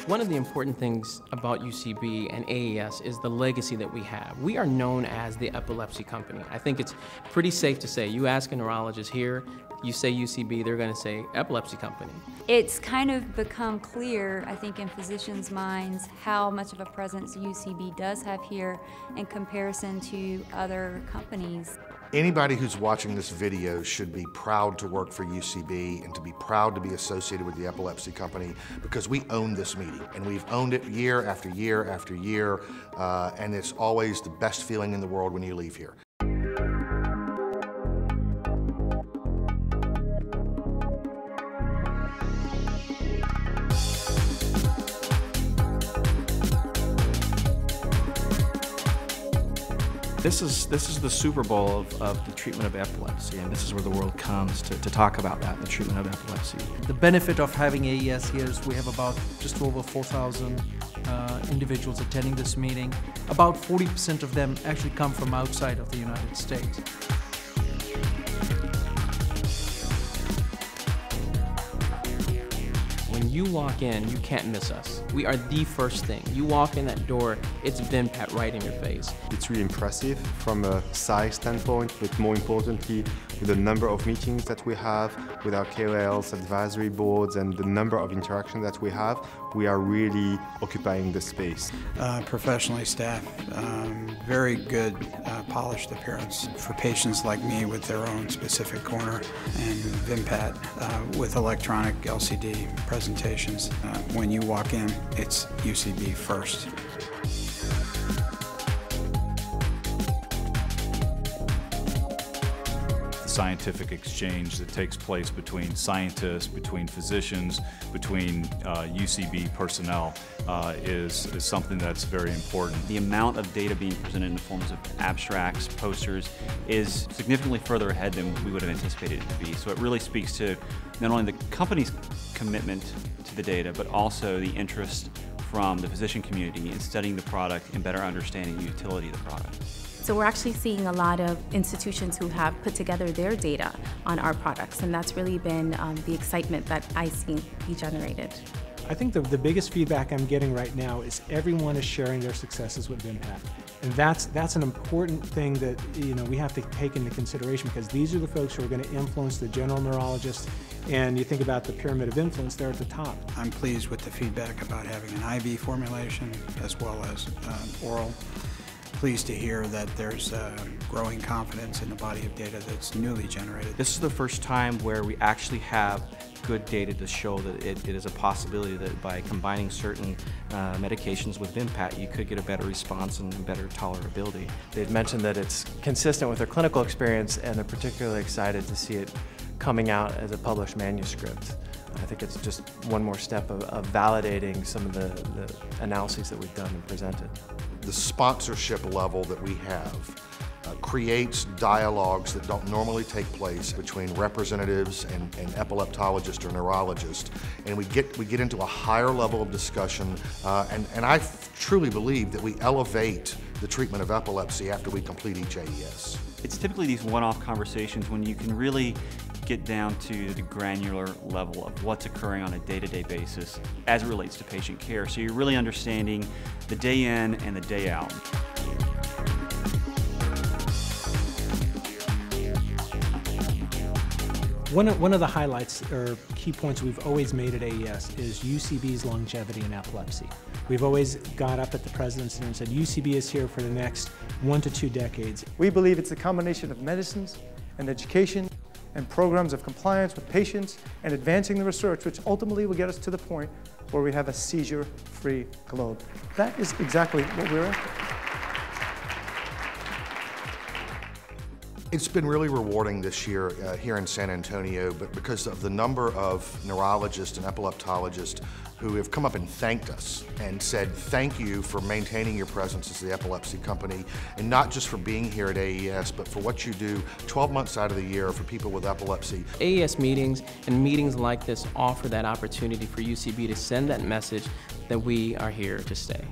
One of the important things about UCB and AES is the legacy that we have. We are known as the epilepsy company. I think it's pretty safe to say, you ask a neurologist here, you say UCB, they're going to say epilepsy company. It's kind of become clear, I think, in physicians' minds how much of a presence UCB does have here in comparison to other companies. Anybody who's watching this video should be proud to work for UCB and to be proud to be associated with the epilepsy company, because we own this meeting and we've owned it year after year after year, and it's always the best feeling in the world when you leave here. This is the Super Bowl of the treatment of epilepsy, and this is where the world comes to talk about that, the treatment of epilepsy. The benefit of having AES here is we have about just over 4,000 individuals attending this meeting. About 40% of them actually come from outside of the United States. When you walk in, you can't miss us. We are the first thing. You walk in that door, it's VIMPAT right in your face. It's really impressive from a size standpoint, but more importantly, with the number of meetings that we have with our KOLs, advisory boards, and the number of interactions that we have, we are really occupying the space. Professionally staffed, very good polished appearance for patients like me with their own specific corner, and VIMPAT with electronic LCD presentations. When you walk in, it's UCB first. Scientific exchange that takes place between scientists, between physicians, between UCB personnel is something that's very important. The amount of data being presented in the forms of abstracts, posters, is significantly further ahead than we would have anticipated it to be. So it really speaks to not only the company's commitment to the data, but also the interest from the physician community in studying the product and better understanding the utility of the product. So we're actually seeing a lot of institutions who have put together their data on our products, and that's really been the excitement that I see be generated. I think the biggest feedback I'm getting right now is everyone is sharing their successes with VIMPAT. And that's an important thing that we have to take into consideration, because these are the folks who are going to influence the general neurologist, and you think about the pyramid of influence, they're at the top. I'm pleased with the feedback about having an IV formulation as well as oral. Pleased to hear that there's growing confidence in the body of data that's newly generated. This is the first time where we actually have good data to show that it is a possibility that by combining certain medications with VIMPAT, you could get a better response and better tolerability. They've mentioned that it's consistent with their clinical experience, and they're particularly excited to see it coming out as a published manuscript. I think it's just one more step of validating some of the analyses that we've done and presented. The sponsorship level that we have creates dialogues that don't normally take place between representatives and epileptologists or neurologists, and we get into a higher level of discussion, and I truly believe that we elevate the treatment of epilepsy after we complete each AES. It's typically these one-off conversations when you can really get down to the granular level of what's occurring on a day-to-day basis as it relates to patient care. So you're really understanding the day in and the day out. One of the highlights or key points we've always made at AES is UCB's longevity in epilepsy. We've always got up at the president's and said UCB is here for the next 1 to 2 decades. We believe it's a combination of medicines and education and programs of compliance with patients and advancing the research, which ultimately will get us to the point where we have a seizure-free globe. That is exactly what we're after. It's been really rewarding this year here in San Antonio, but because of the number of neurologists and epileptologists who have come up and thanked us and said thank you for maintaining your presence as the epilepsy company, and not just for being here at AES, but for what you do 12 months out of the year for people with epilepsy. AES meetings and meetings like this offer that opportunity for UCB to send that message that we are here to stay.